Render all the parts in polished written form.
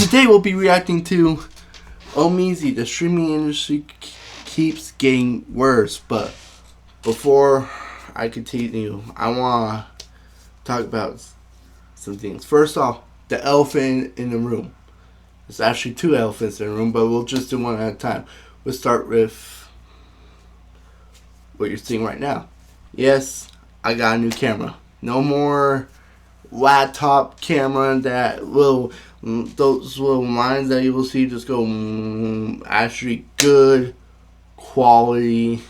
Today we'll be reacting to Omeezy. The streaming industry keeps getting worse, but before I continue, I want to talk about some things. First off, the elephant in the room. There's actually two elephants in the room, but we'll just do one at a time. We'll start with what you're seeing right now. Yes, I got a new camera. No more laptop camera that will, those little lines that you will see just go, actually good quality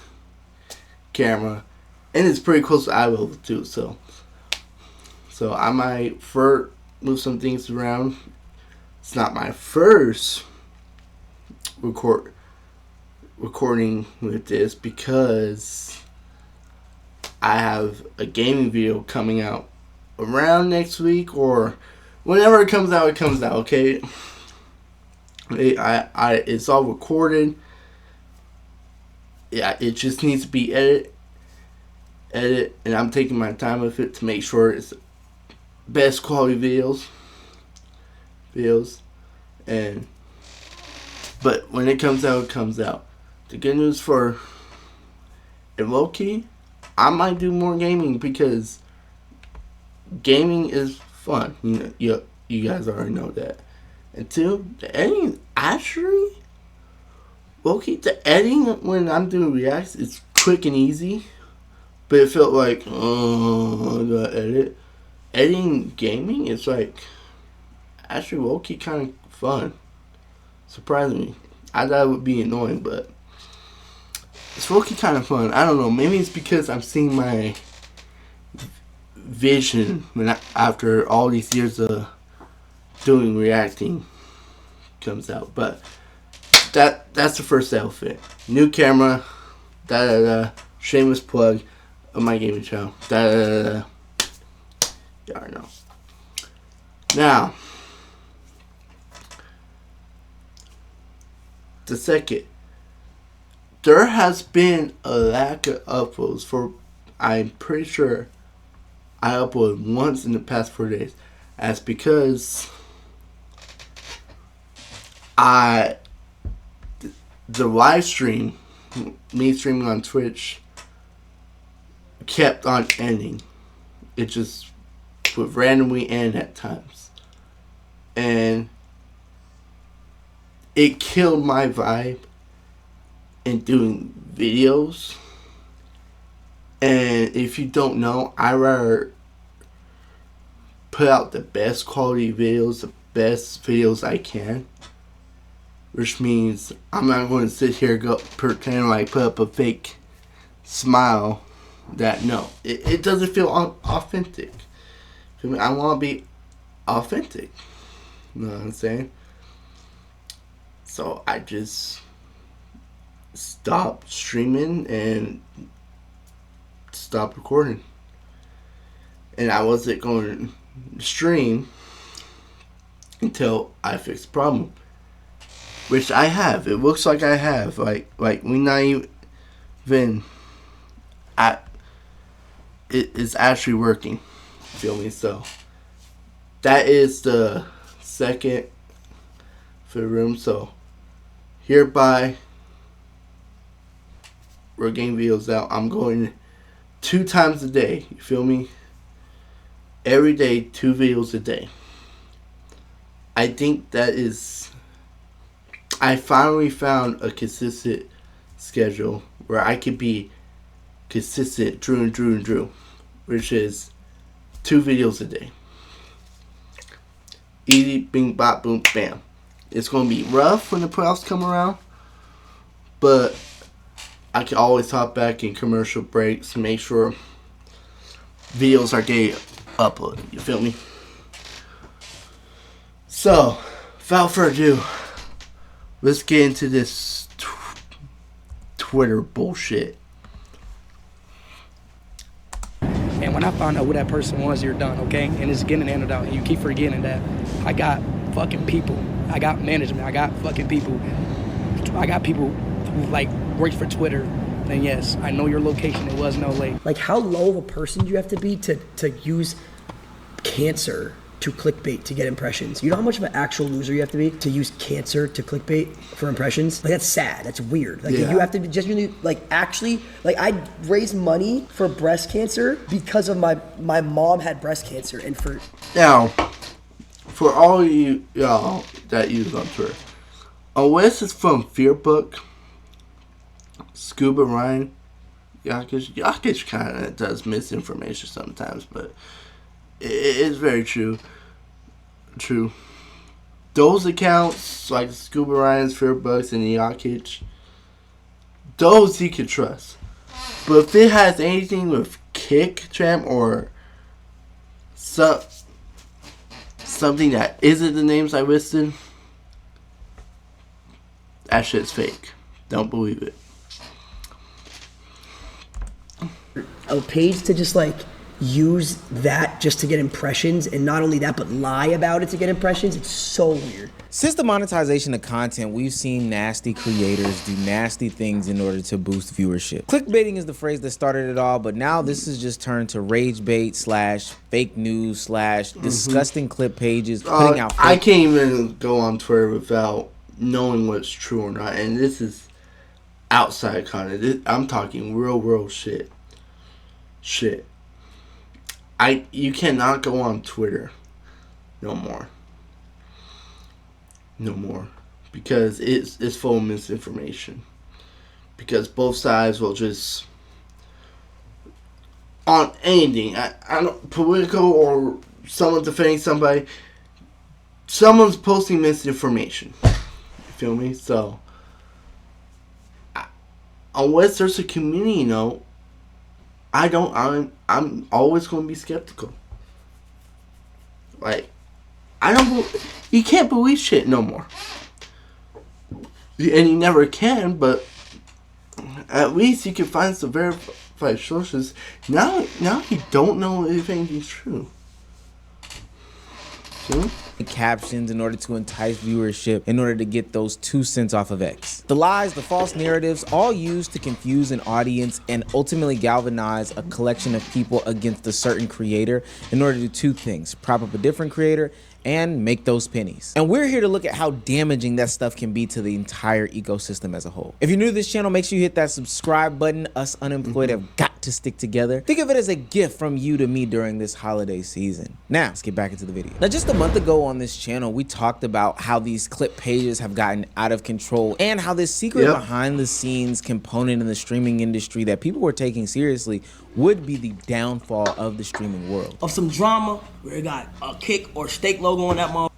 camera. And it's pretty close to eye level too, so I might first move some things around. It's not my first recording with this because I have a gaming video coming out around next week or whenever it comes out, okay? It's all recorded. Yeah, it just needs to be edit, and I'm taking my time with it to make sure it's best quality videos, but when it comes out, it comes out. The good news for it, low key, I might do more gaming because gaming is fun. You guys already know that. And two, the editing, actually, low key, the editing when I'm doing reacts is quick and easy, but it felt like, I gotta edit. Editing gaming is like actually low key kind of fun. Surprisingly, I thought it would be annoying, but it's low key kind of fun. I don't know. Maybe it's because I'm seeing my vision after all these years of doing reacting comes out. But that's the first outfit. New camera. Shameless plug of my gaming channel. You already know. Now, the second, there has been a lack of uploads for, I'm pretty sure I uploaded once in the past 4 days. That's because the live stream, me streaming on Twitch, kept on ending. It just would randomly end at times. And it killed my vibe in doing videos. And if you don't know, I rather put out the best quality videos, the best videos I can. Which means I'm not going to sit here pretend like put up a fake smile that it doesn't feel authentic. I want to be authentic. You know what I'm saying? So I just stopped streaming and stopped recording. And I wasn't going to stream until I fixed the problem. Which I have. It looks like I have. Like we not even at it is actually working. Feel me? So that is the second for the room. So hereby we're getting videos out. I'm going 2 times a day. You feel me? Every day, 2 videos a day. I think that is, I finally found a consistent schedule where I could be consistent, Drew, which is 2 videos a day. Easy, bing, bop, boom, bam. It's going to be rough when the playoffs come around, but I can always hop back in commercial breaks and make sure videos are getting uploaded. You feel me? So, without further ado, let's get into this Twitter bullshit. And when I found out who that person was, you're done, okay? And it's getting handed out, and you keep forgetting that. I got fucking people. I got management. I got fucking people. I got people who, like, work for Twitter. And yes, I know your location. It was in LA. Like, how low of a person do you have to be to use cancer to clickbait to get impressions. You know how much of an actual loser you have to be to use cancer to clickbait for impressions? Like, that's sad. That's weird. Like, you have to be genuinely, like, actually, like, I raised money for breast cancer because of my mom had breast cancer, and for Now, for all you y'all that use on Twitter, unless it's from Fearbook, Scuba Ryan, Jokic kind of does misinformation sometimes, but it's very true. Those accounts, like Scuba Ryan's, Fearbooks, and Jokic, those you can trust. But if it has anything with KickTram or something that isn't the names I listed, that shit's fake. Don't believe it. a page to just like use that just to get impressions, and not only that, but lie about it to get impressions, it's so weird. Since the monetization of content, we've seen nasty creators do nasty things in order to boost viewership. Clickbaiting is the phrase that started it all, but now this has just turned to rage bait / fake news / disgusting clip pages putting out I can't even go on Twitter without knowing what's true or not, and this is outside content. I'm talking real world shit. You cannot go on Twitter no more. Because it's full of misinformation. Because both sides will just, on anything, I don't, political or someone defending somebody, someone's posting misinformation. You feel me? So, unless there's a community note, I'm always going to be skeptical. Like, you can't believe shit no more. And you never can, but at least you can find some verified sources. Now you don't know if anything's true. See? Captions in order to entice viewership, in order to get those 2 cents off of X. The lies, the false narratives, all used to confuse an audience and ultimately galvanize a collection of people against a certain creator in order to do 2 things: prop up a different creator and make those pennies. And we're here to look at how damaging that stuff can be to the entire ecosystem as a whole. If you're new to this channel, make sure you hit that subscribe button. Us unemployed have got to stick together. Think of it as a gift from you to me during this holiday season. Now, let's get back into the video. Now, just a month ago on this channel, we talked about how these clip pages have gotten out of control and how this secret behind the scenes component in the streaming industry that people were taking seriously would be the downfall of the streaming world. Of some drama where it got a kick or steak logo on that mom.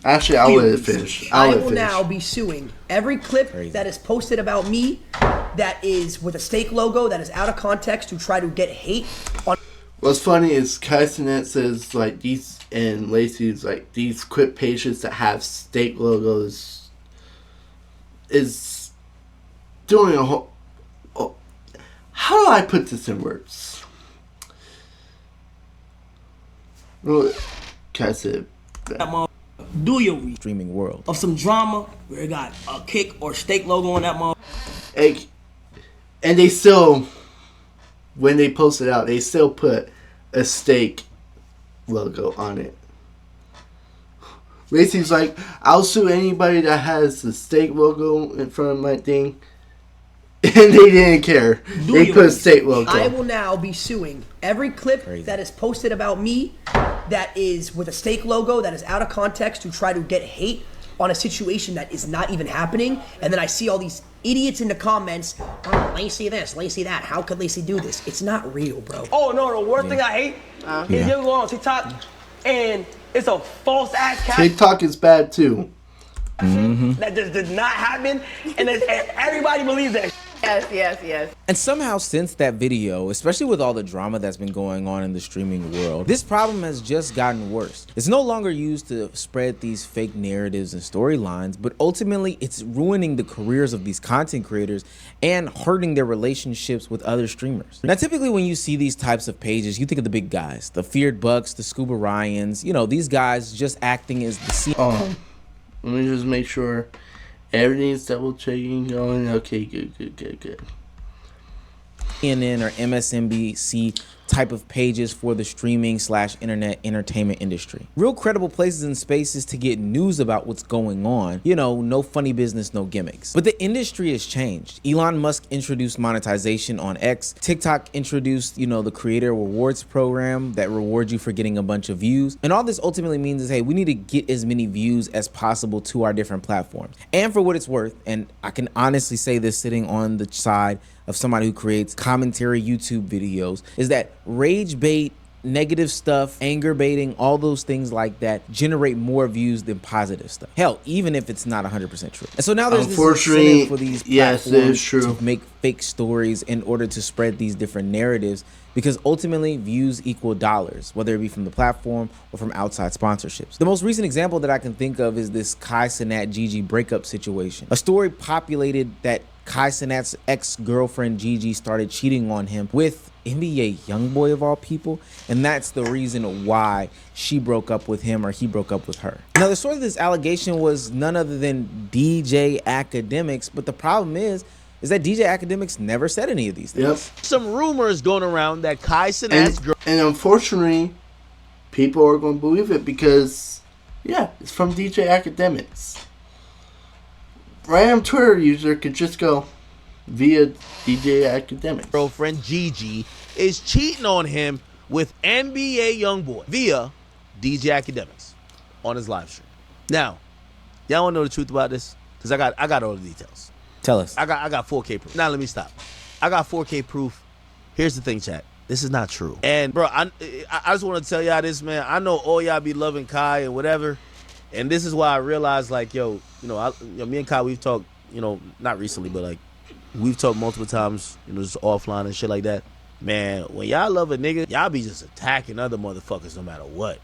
Actually, I'll let it finish. I will now be suing every clip that is posted about me that is with a steak logo that is out of context to try to get hate on. What's funny is Kaisenet says like these, and Lacey's like these clip pages that have steak logos is doing a whole. How do I put this in words? Well, Kaisenet. Do your research. Streaming world. Of some drama where it got a kick or steak logo on that mom. And they still, when they post it out, they still put a steak logo on it. Lacey's like, I'll sue anybody that has the steak logo in front of my thing. And they didn't care. They put a steak logo. I will now be suing every clip that is posted about me that is with a steak logo that is out of context to try to get hate on a situation that is not even happening. And then I see all these idiots in the comments, oh, Lacey this, Lacey that. How could Lacey do this? It's not real, bro. Oh no, the worst thing I hate is you go on TikTok and it's a false ass caption. TikTok is bad too. That just did not happen, and everybody believes that. Yes. And somehow since that video, especially with all the drama that's been going on in the streaming world, this problem has just gotten worse. It's no longer used to spread these fake narratives and storylines, but ultimately it's ruining the careers of these content creators and hurting their relationships with other streamers. Now, typically when you see these types of pages, you think of the big guys, the Feared Bucks, the Scuba Ryans, you know, these guys just acting as the Let me just make sure everything's double checking going. Okay, good. CNN or MSNBC type of pages for the streaming/internet entertainment industry. Real credible places and spaces to get news about what's going on. You know, no funny business, no gimmicks. But the industry has changed. Elon Musk introduced monetization on X. TikTok introduced, the creator rewards program that rewards you for getting a bunch of views. And all this ultimately means is, hey, we need to get as many views as possible to our different platforms. And for what it's worth, and I can honestly say this sitting on the side of somebody who creates commentary YouTube videos, is that rage bait, negative stuff, anger baiting, all those things like that generate more views than positive stuff. Hell, even if it's not 100% true. And so now there's this incentive for these platforms to make fake stories in order to spread these different narratives, because ultimately views equal dollars, whether it be from the platform or from outside sponsorships. The most recent example that I can think of is this Kai Cenat Gigi breakup situation. A story populated that Kai Cenat's ex-girlfriend Gigi started cheating on him with NBA YoungBoy of all people, and that's the reason why she broke up with him or he broke up with her. Now, the source of this allegation was none other than DJ Academics, but the problem is that DJ Academics never said any of these things. Yep. Some rumors going around that Kai Cenat's girl, and unfortunately, people are going to believe it because, it's from DJ Academics. Random Twitter user could just go via DJ Academics. Girlfriend Gigi is cheating on him with NBA YoungBoy via DJ Academics on his live stream. Now, y'all want to know the truth about this? Because I got all the details. Tell us. I got 4K proof. Now let me stop. I got 4K proof. Here's the thing, chat. This is not true. And bro, I just want to tell y'all this, man. I know all y'all be loving Kai and whatever. And this is why I realized, like, me and Kai, we've talked, not recently, but like, we've talked multiple times, just offline and shit like that. Man, when y'all love a nigga, y'all be just attacking other motherfuckers no matter what.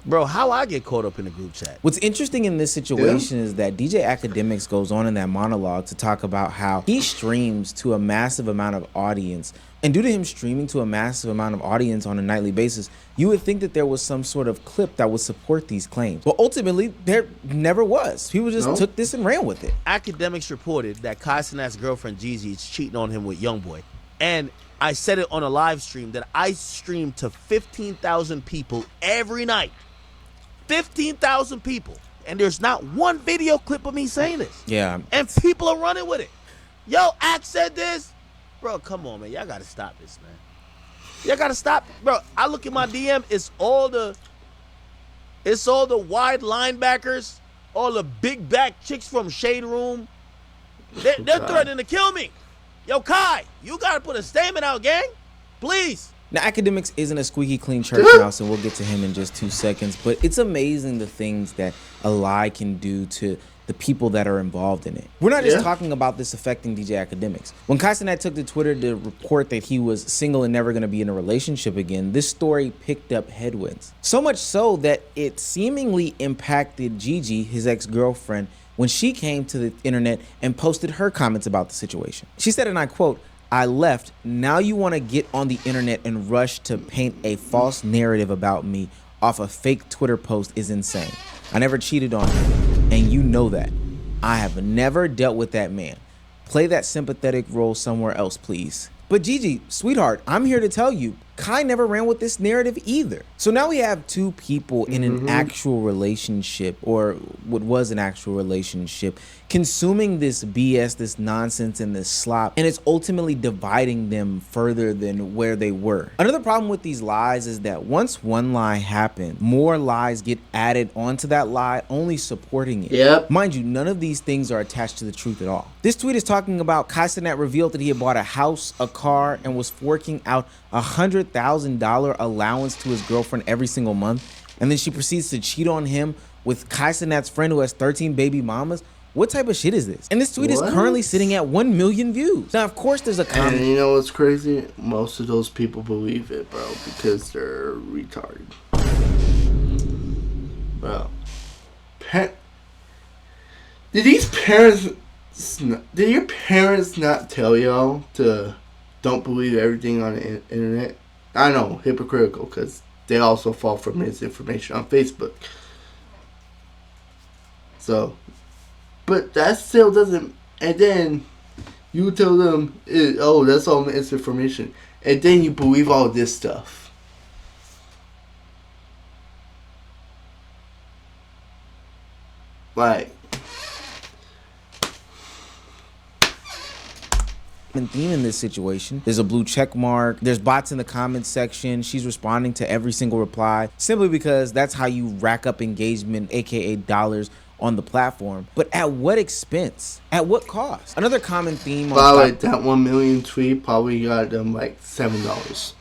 Bro, how I get caught up in the group chat? What's interesting in this situation is that DJ Academics goes on in that monologue to talk about how he streams to a massive amount of audience. And due to him streaming to a massive amount of audience on a nightly basis, you would think that there was some sort of clip that would support these claims. But ultimately, there never was. People just took this and ran with it. Academics reported that Kai Cenat's girlfriend Gigi is cheating on him with YoungBoy. And I said it on a live stream that I stream to 15,000 people every night. 15,000 people. And there's not one video clip of me saying this. Yeah. And people are running with it. Yo, Act said this. Bro, come on, man. Y'all got to stop this, man. Y'all got to stop. Bro, I look at my DM. It's all the wide linebackers, all the big back chicks from Shade Room. They're threatening to kill me. Yo, Kai, you got to put a statement out, gang. Please. Now, Academics isn't a squeaky clean church mouse, and we'll get to him in just 2 seconds, but it's amazing the things that a lie can do to the people that are involved in it. We're not just talking about this affecting DJ Academics. When Kai Cenat took to Twitter to report that he was single and never going to be in a relationship again, this story picked up headwinds. So much so that it seemingly impacted Gigi, his ex-girlfriend, when she came to the internet and posted her comments about the situation. She said, and I quote, "I left. Now you want to get on the internet and rush to paint a false narrative about me off a fake Twitter post is insane. I never cheated on him, and you know that. I have never dealt with that man. Play that sympathetic role somewhere else, please." But Gigi, sweetheart, I'm here to tell you, Kai never ran with this narrative either. So now we have two people in an actual relationship, or what was an actual relationship, consuming this BS, this nonsense, and this slop, and it's ultimately dividing them further than where they were. Another problem with these lies is that once one lie happens, more lies get added onto that lie, only supporting it. Yep. Mind you, none of these things are attached to the truth at all. This tweet is talking about Kai Cenat revealed that he had bought a house, a car, and was forking out $100,000 allowance to his girlfriend every single month, and then she proceeds to cheat on him with Kai Cenat's friend who has 13 baby mamas. What type of shit is this? And this tweet is currently sitting at 1 million views. Now, of course, there's a comment. And you know what's crazy? Most of those people believe it, bro, because they're retarded. Bro, did your parents not tell y'all to don't believe everything on the internet? I know, hypocritical, because they also fall for misinformation on Facebook. So, but that still doesn't, and then you tell them, oh, that's all misinformation. and then you believe all this stuff. Like, theme in this situation. There's a blue check mark. There's bots in the comments section. She's responding to every single reply simply because that's how you rack up engagement, aka dollars, on the platform. But at what expense? At what cost? Another common theme on like that 1 million tweet probably got them like $7.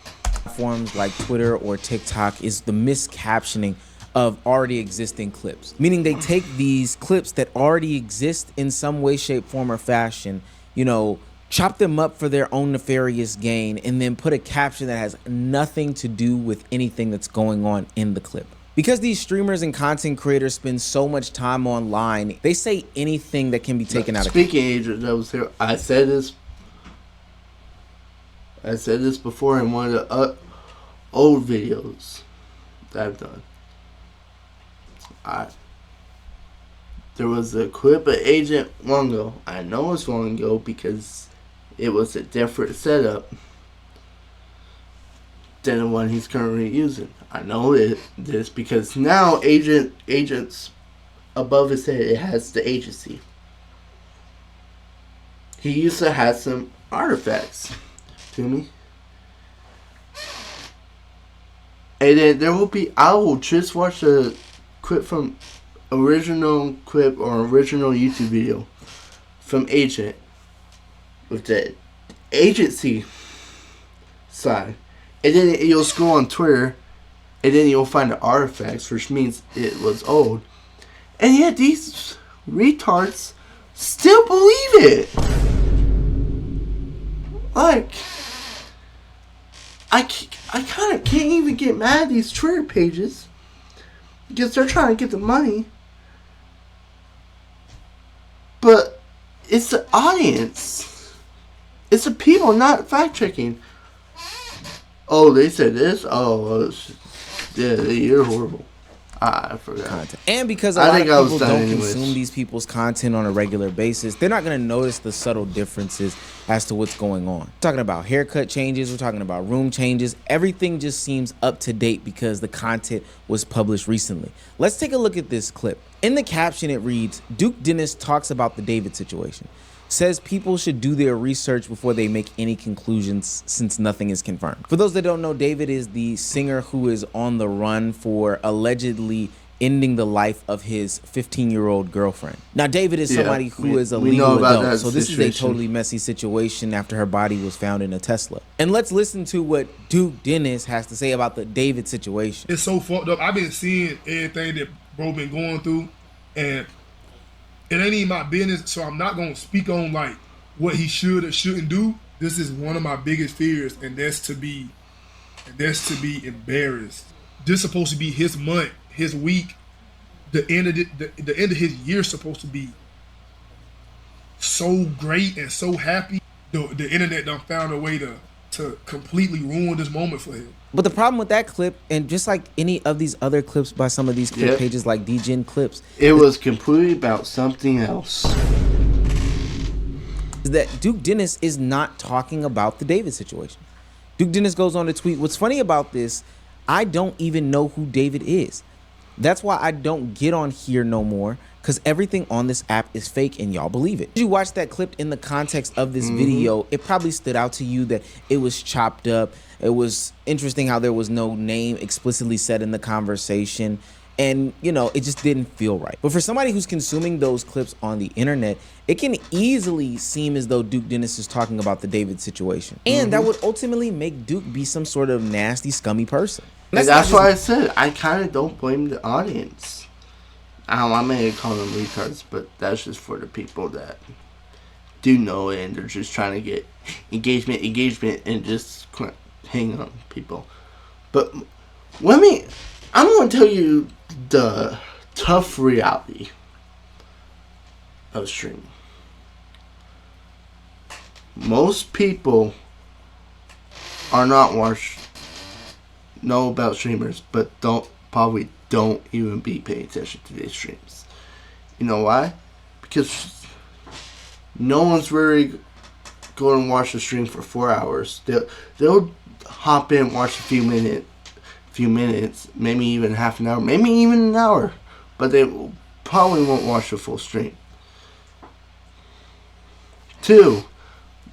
platforms like Twitter or TikTok is the miscaptioning of already existing clips. Meaning they take these clips that already exist in some way, shape, form, or fashion, you know, chop them up for their own nefarious gain, and then put a caption that has nothing to do with anything that's going on in the clip. Because these streamers and content creators spend so much time online, they say anything that can be taken out of context. Speaking agent that was here, I said this before in one of the old videos that I've done. There was a clip of Agent long ago. I know it's long ago because it was a different setup than the one he's currently using. I know this because now agents above his head, it has the agency. He used to have some artifacts to me. And then there will be, I will just watch a clip from original clip or original YouTube video from Agent with the agency side, and then you'll scroll on Twitter, and then you'll find the artifacts, which means it was old, and yet these retards still believe it. Like, I kind of can't even get mad at these Twitter pages because they're trying to get the money, but it's the audience. It's the people not fact checking. Oh, they said this? Oh, yeah, you're horrible. I forgot. Content. And because a lot of people don't consume these people's content on a regular basis, they're not going to notice the subtle differences as to what's going on. We're talking about haircut changes, we're talking about room changes. Everything just seems up to date because the content was published recently. Let's take a look at this clip. In the caption, it reads, Duke Dennis talks about the David situation. Says people should do their research before they make any conclusions since nothing is confirmed. For those that don't know, David is the singer who is on the run for allegedly ending the life of his 15-year-old girlfriend. Now, David is somebody who is a legal adult, so this is a totally messy situation after her body was found in a Tesla. And let's listen to what Duke Dennis has to say about the David situation. It's so fucked up. I've been seeing everything that bro been going through, and it ain't even my business, so I'm not gonna speak on like what he should or shouldn't do. This is one of my biggest fears, and that's to be embarrassed. This is supposed to be his month, his week. The end of his year is supposed to be so great and so happy. The internet done found a way to completely ruin this moment for him. But the problem with that clip, and just like any of these other clips by some of these clip pages like DGen Clips, it was completely about something else. Is that Duke Dennis is not talking about the David situation. Duke Dennis goes on to tweet, what's funny about this, I don't even know who David is. That's why I don't get on here no more, because everything on this app is fake and y'all believe it. If you watch that clip in the context of this video, it probably stood out to you that it was chopped up. It was interesting how there was no name explicitly said in the conversation. And, you know, it just didn't feel right. But for somebody who's consuming those clips on the internet, it can easily seem as though Duke Dennis is talking about the David situation. And that would ultimately make Duke be some sort of nasty, scummy person. And that's why I said I kind of don't blame the audience. I may call them retards, but that's just for the people that do know it and they're just trying to get engagement, and just hang on people. But I'm going to tell you the tough reality of streaming. Most people are not know about streamers, but probably don't even be paying attention to their streams. You know why? Because no one's really go and watch the stream for 4 hours. They'll hop in, watch a few minutes, maybe even half an hour, maybe even an hour, but they probably won't watch the full stream. 2,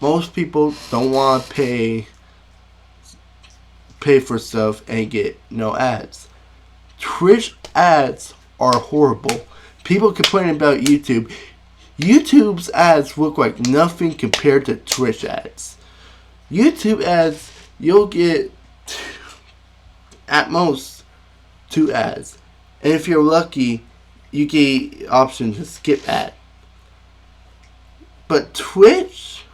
most people don't want to pay for stuff and get no ads. Twitch ads are horrible. People complain about YouTube. YouTube's ads look like nothing compared to Twitch ads. YouTube ads, you'll get at most 2 ads. And if you're lucky, you get the option to skip ad. But Twitch,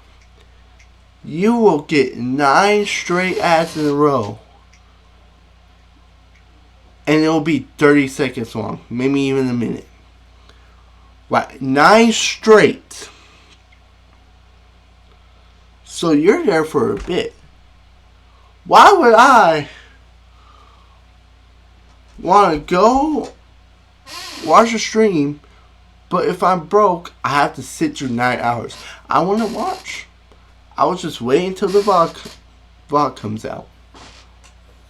you will get 9 straight ads in a row. And it'll be 30 seconds long, maybe even a minute. Like 9 straight. So you're there for a bit. Why would I want to go watch a stream, but if I'm broke, I have to sit through 9 hours? I want to watch. I will just wait until the vlog comes out.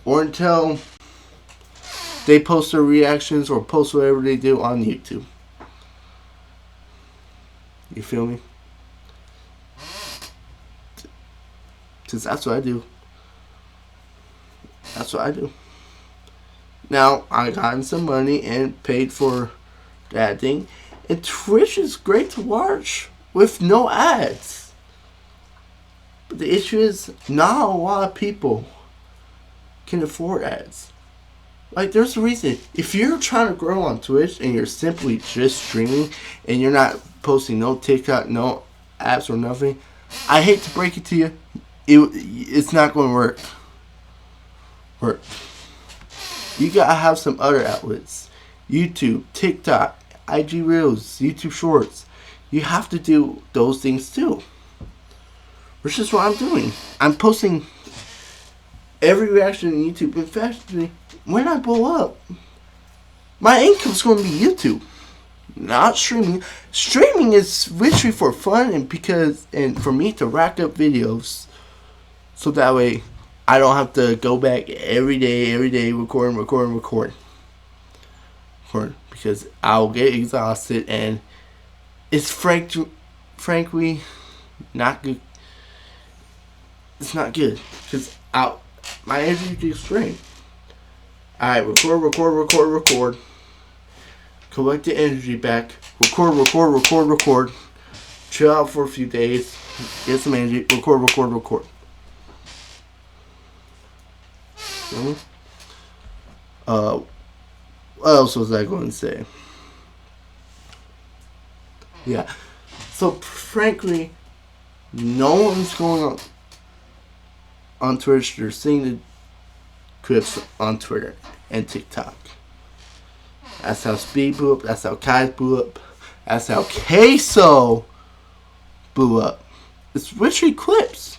Or until they post their reactions or post whatever they do on YouTube. You feel me? Because that's what I do. That's what I do. Now, I gotten some money and paid for that thing. And Twitch is great to watch with no ads. But the issue is, not a lot of people can afford ads. Like, there's a reason. If you're trying to grow on Twitch and you're simply just streaming and you're not posting no TikTok, no apps or nothing, I hate to break it to you, it's not going to work. You gotta have some other outlets. YouTube, TikTok, IG Reels, YouTube Shorts. You have to do those things too. Which is what I'm doing. I'm posting every reaction on YouTube. In fact, when I blow up, my income's going to be YouTube, not streaming. Streaming is literally for fun and for me to rack up videos, so that way I don't have to go back every day, record. Because I'll get exhausted and it's frankly not good. It's not good because my energy is drained. Alright, record. Collect the energy back. Record. Chill out for a few days. Get some energy. Record. Feel me? What else was I going to say? Yeah. So, frankly, no one's going on Twitch. They're seeing the clips on Twitter and TikTok. That's how Speed blew up. That's how Kai blew up. That's how Queso blew up. It's literally clips.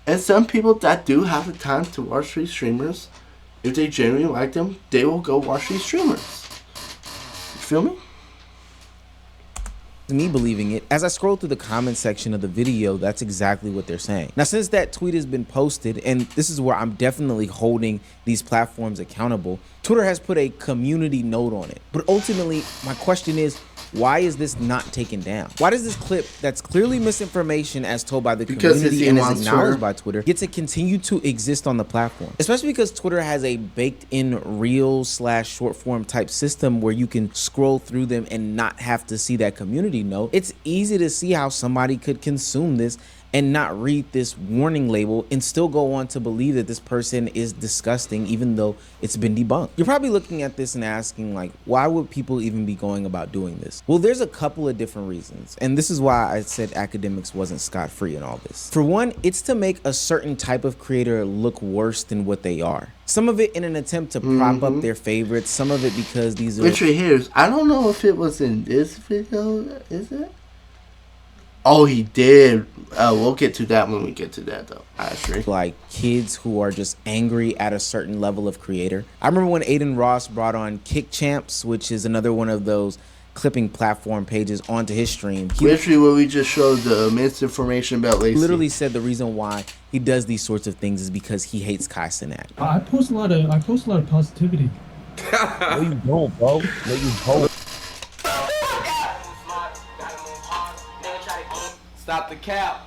And some people that do have the time to watch these streamers, if they genuinely like them, they will go watch these streamers. You feel me? Me believing it, as I scroll through the comment section of the video, that's exactly what they're saying. Now, since that tweet has been posted, and this is where I'm definitely holding these platforms accountable, Twitter has put a community note on it. But ultimately, my question is, why is this not taken down? Why does this clip that's clearly misinformation as told by the community and is acknowledged by Twitter get to continue to exist on the platform? Especially because Twitter has a baked-in reel/short form type system where you can scroll through them and not have to see that community note. It's easy to see how somebody could consume this and not read this warning label and still go on to believe that this person is disgusting even though it's been debunked. You're probably looking at this and asking, like, why would people even be going about doing this? Well, there's a couple of different reasons, and this is why I said academics wasn't scot-free in all this. For one, it's to make a certain type of creator look worse than what they are. Some of it in an attempt to prop up their favorites, some of it because these are... Richard Harris, I don't know if it was in this video, is it? Oh, he did. We'll get to that when we get to that, though. Actually, like kids who are just angry at a certain level of creator. I remember when Aiden Ross brought on Kick Champs, which is another one of those clipping platform pages onto his stream. He Literally, what we just showed the misinformation about Lacey. literally said the reason why he does these sorts of things is because he hates Kai Cenat. I post a lot of positivity. No, you don't, bro. No, you don't. Stop the cap.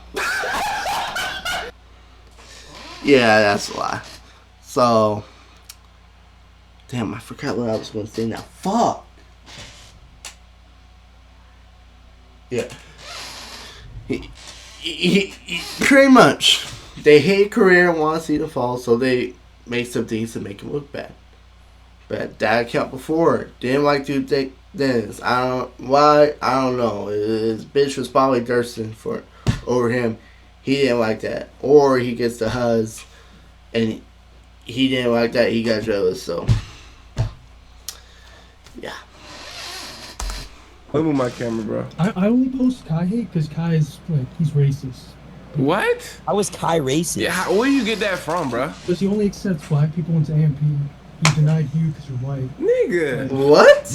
Yeah, that's a lie. So, damn, I forgot what I was going to say now. Fuck. Yeah. He pretty much, they hate career and want to see the fall, so they make some things to make him look bad. But that account before didn't like to think this. I don't why. I don't know. His bitch was probably thirsting for over him. He didn't like that, or he gets the huzz, and he didn't like that. He got jealous. So yeah. Let me move my camera, bro. I only post Kai hate because Kai is like he's racist. What? How is Kai racist? Yeah, where you get that from, bro? Because he only accepts black people into AMP. He denied you because you're white. Nigga. What?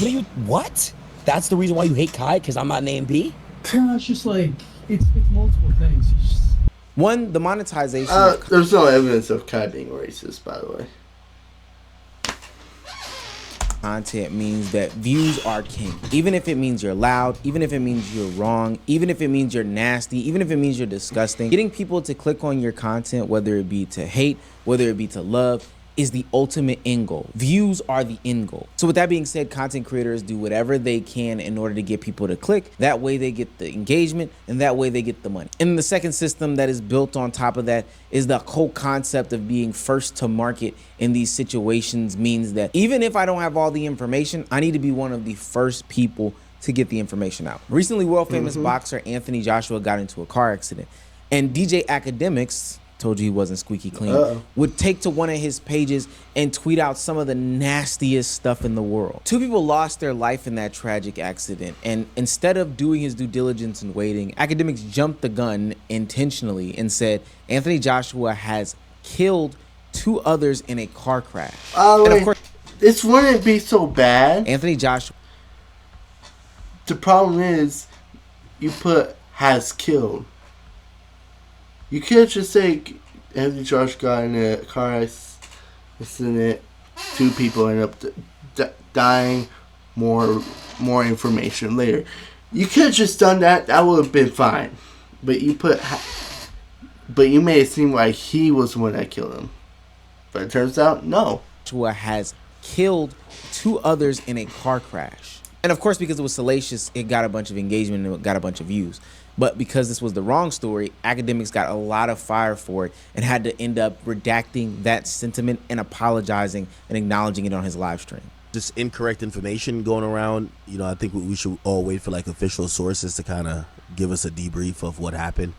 What? That's the reason why you hate Kai? Because I'm not an AMP? Yeah, it's just like it's multiple things. He's just... One, the monetization. There's no evidence of Kai being racist, by the way. Content means that views are king. Even if it means you're loud, even if it means you're wrong, even if it means you're nasty, even if it means you're disgusting, getting people to click on your content, whether it be to hate, whether it be to love, is the ultimate end goal. Views are the end goal. So with that being said, content creators do whatever they can in order to get people to click. That way they get the engagement, and that way they get the money. And the second system that is built on top of that is the whole concept of being first to market in these situations means that even if I don't have all the information, I need to be one of the first people to get the information out. Recently, world famous boxer Anthony Joshua got into a car accident, and DJ Academics, told you he wasn't squeaky clean, would take to one of his pages and tweet out some of the nastiest stuff in the world. 2 people lost their life in that tragic accident, and instead of doing his due diligence and waiting, Academics jumped the gun intentionally and said Anthony Joshua has killed 2 others in a car crash. And of course, this wouldn't be so bad. Anthony Joshua. The problem is, you put has killed. You can't just say Anthony Josh got in a car accident, 2 people end up dying, more information later. You could have just done that. That would have been fine. But you made it seem like he was the one that killed him. But it turns out, no. Joshua has killed 2 others in a car crash. And of course, because it was salacious, it got a bunch of engagement and it got a bunch of views. But because this was the wrong story, Academics got a lot of fire for it and had to end up redacting that sentiment and apologizing and acknowledging it on his live stream. Just incorrect information going around. You know, I think we should all wait for like official sources to kind of give us a debrief of what happened.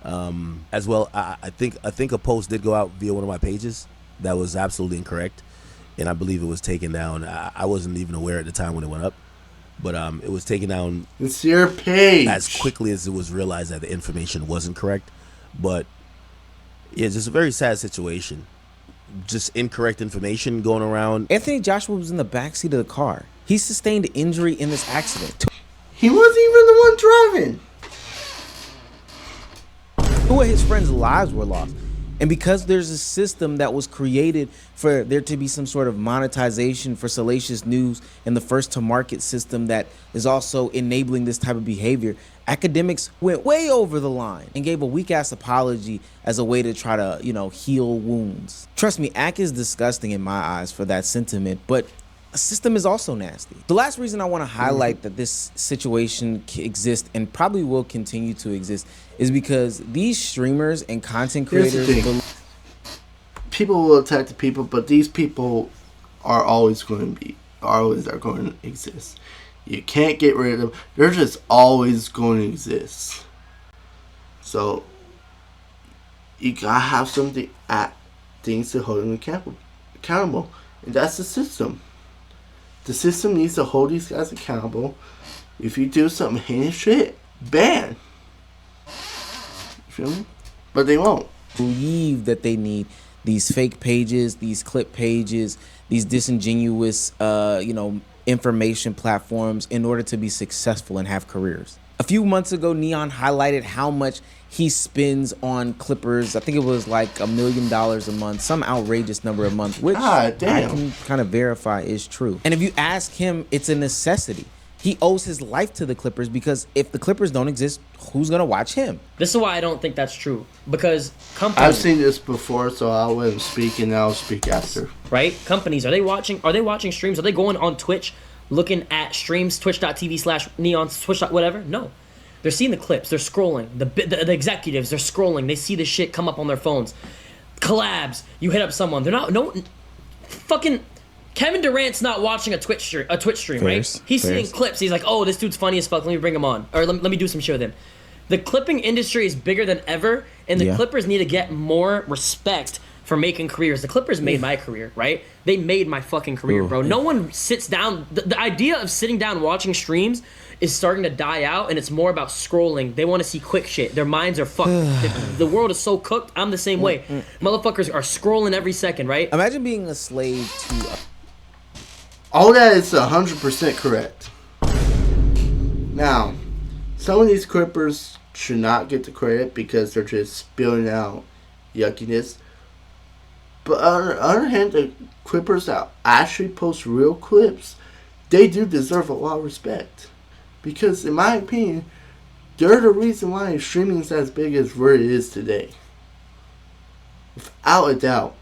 As well, I think a post did go out via one of my pages that was absolutely incorrect, and I believe it was taken down. I wasn't even aware at the time when it went up. But it was taken down. It's your page. As quickly as it was realized that the information wasn't correct. But yeah, just a very sad situation. Just incorrect information going around. Anthony Joshua was in the backseat of the car. He sustained injury in this accident. He wasn't even the one driving. 2 of his friends' lives were lost. And because there's a system that was created for there to be some sort of monetization for salacious news and the first to market system that is also enabling this type of behavior, Academics went way over the line and gave a weak ass apology as a way to try to, heal wounds. Trust me, Ac is disgusting in my eyes for that sentiment, but a system is also nasty. The last reason I want to highlight that this situation exists and probably will continue to exist is because these streamers and content creators, people will attack the people, but these people are always going to exist. You can't get rid of them. They're just always going to exist. So you gotta have something things to hold them accountable, and that's the system. The system needs to hold these guys accountable. If you do some heinous shit, ban. You feel me? But they won't. Believe that they need these fake pages, these clip pages, these disingenuous, information platforms in order to be successful and have careers. A few months ago, Neon highlighted how much he spends on Clippers. I think it was like $1 million a month, some outrageous number a month, which I can kind of verify is true. And if you ask him, it's a necessity. He owes his life to the Clippers because if the Clippers don't exist, who's going to watch him? This is why I don't think that's true. Because companies... I've seen this before, so I wouldn't speak and I'll speak after. Right? Companies, are they watching streams? Are they going on Twitch, looking at streams, twitch.tv/neon, twitch. Whatever? No. They're seeing the clips. They're scrolling. The executives, they're scrolling. They see the shit come up on their phones. Collabs. You hit up someone. They're not... No... Fucking... Kevin Durant's not watching a Twitch stream, right? He's seeing clips. He's like, oh, this dude's funny as fuck. Let me bring him on. Or let me do some shit with him. The clipping industry is bigger than ever, and the Clippers need to get more respect for making careers. The Clippers made my career, right? They made my fucking career, bro. No one sits down. The idea of sitting down watching streams is starting to die out, and it's more about scrolling. They want to see quick shit. Their minds are fucked. The world is so cooked. I'm the same way. Motherfuckers are scrolling every second, right? Imagine being a slave to... All that is 100% correct. Now, some of these Clippers should not get the credit because they're just spilling out yuckiness. But on the other hand, the Clippers that actually post real clips, they do deserve a lot of respect. Because in my opinion, they're the reason why streaming is as big as where it is today. Without a doubt.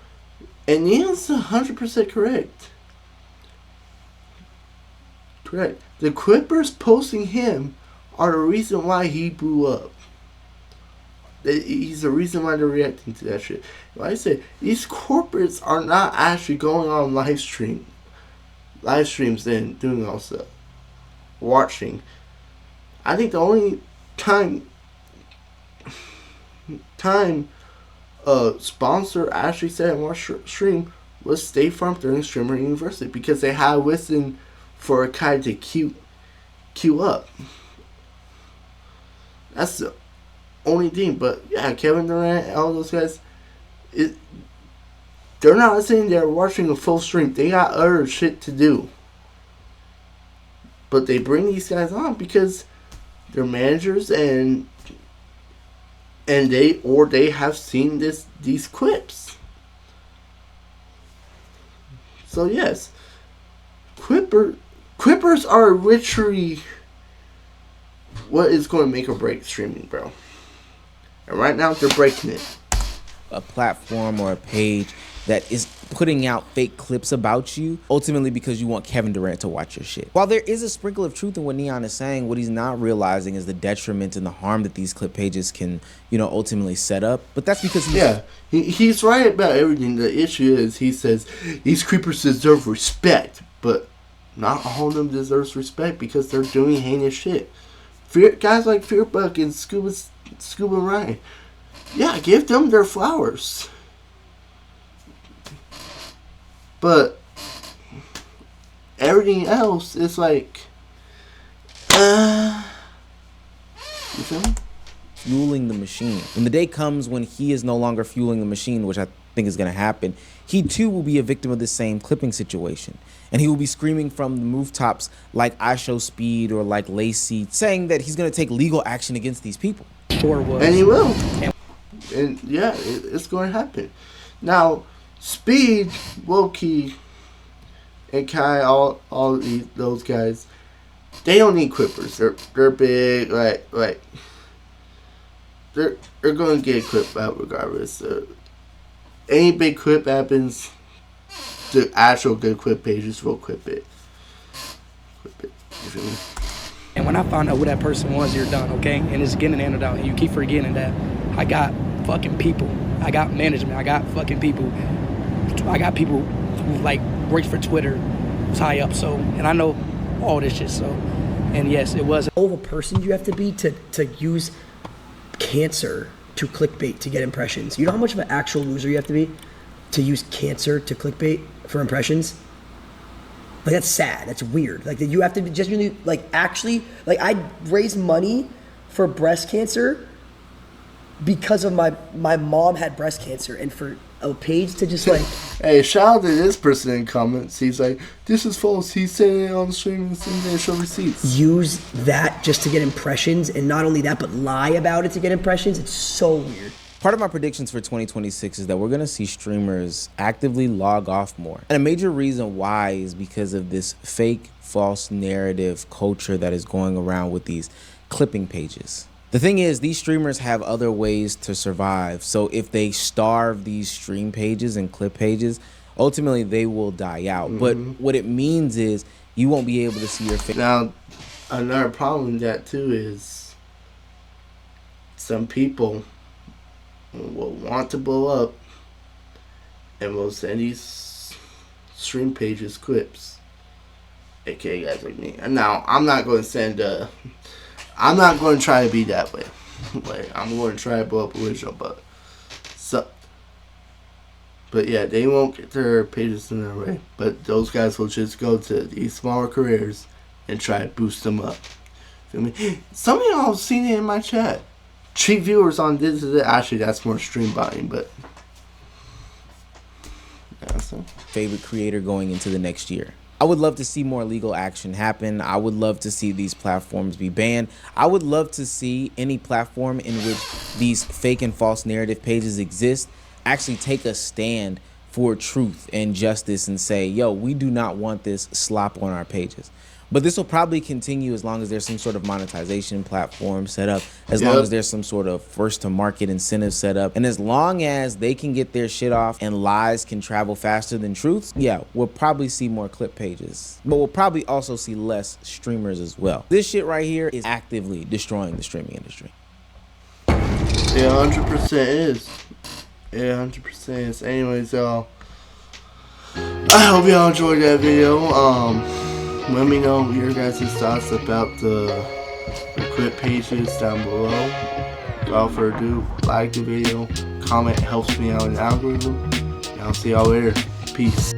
And Neon's 100% correct. Correct. The Clippers posting him are the reason why he blew up. He's the reason why they're reacting to that shit. Like I said, these corporates are not actually going on live streams and doing all stuff. Watching. I think the only time sponsor actually said and watched stream was State Farm during Streamer University because they had listened for a guy to queue up. That's the only thing. But yeah, Kevin Durant, all those guys, they're not sitting there watching a full stream. They got other shit to do. But they bring these guys on because they're managers and they have seen these clips. So yes, Clippers are literally what is going to make or break streaming, bro. And right now they're breaking it. A platform or a page that is putting out fake clips about you, ultimately because you want Kevin Durant to watch your shit. While there is a sprinkle of truth in what Neon is saying, what he's not realizing is the detriment and the harm that these clip pages can, ultimately set up. But that's because he's right about everything. The issue is he says these creepers deserve respect, but not all of them deserves respect because they're doing heinous shit. Guys like Fearbuck and Scuba Ryan, yeah, give them their flowers. But everything else is like, you feel me? Fueling the machine. When the day comes when he is no longer fueling the machine, which I think is going to happen, he too will be a victim of the same clipping situation. And he will be screaming from the rooftops like IShowSpeed or like Lacey, saying that he's going to take legal action against these people. Sure was. And he will. And yeah, it's going to happen. Now, Speed, Loki, and Kai, all those guys, they don't need Clippers. They're big, like they're going to get a clip out regardless. Any big clip happens, the actual good clip pages will clip it. You feel me? And when I found out who that person was, you're done, okay? And it's getting handed out. And you keep forgetting that I got fucking people. I got management. I got fucking people. I got people who like work for Twitter, tie up. So, and I know all this shit. So, and yes, it was. Of a person you have to be to use cancer to clickbait to get impressions. You know how much of an actual loser you have to be to use cancer to clickbait for impressions? Like, that's sad. That's weird. Like, that you have to be genuinely, like, actually, like, I raised money for breast cancer because of my mom had breast cancer, and for a page to just like. Hey, shout out to this person in comments. He's like, this is false. He's saying it on the stream and saying they show receipts. Use that just to get impressions, and not only that, but lie about it to get impressions. It's so weird. Part of my predictions for 2026 is that we're gonna see streamers actively log off more. And a major reason why is because of this fake, false narrative culture that is going around with these clipping pages. The thing is, these streamers have other ways to survive. So if they starve these stream pages and clip pages, ultimately they will die out. But what it means is you won't be able to see your face. Now, another problem with that too is some people will want to blow up and will send these stream pages clips. AKA guys like me. And now, I'm not going to send I'm not going to try to be that way. Like, I'm going to try to blow up original, but yeah, they won't get their pages in their way. But those guys will just go to these smaller careers and try to boost them up. Feel me? Some of y'all have seen it in my chat. Cheap viewers on this. Actually, that's more stream buying, but yeah, so. Favorite creator going into the next year. I would love to see more legal action happen. I would love to see these platforms be banned. I would love to see any platform in which these fake and false narrative pages exist actually take a stand for truth and justice and say, yo, we do not want this slop on our pages. But this will probably continue as long as there's some sort of monetization platform set up, as long as there's some sort of first to market incentive set up, and as long as they can get their shit off and lies can travel faster than truths, yeah, we'll probably see more clip pages. But we'll probably also see less streamers as well. This shit right here is actively destroying the streaming industry. Yeah, 100% is. Yeah, 100% is. Anyways, y'all, I hope y'all enjoyed that video. Let me know your guys' thoughts about the clip pages down below. Without further ado, like the video, comment helps me out in the algorithm, and I'll see y'all later. Peace.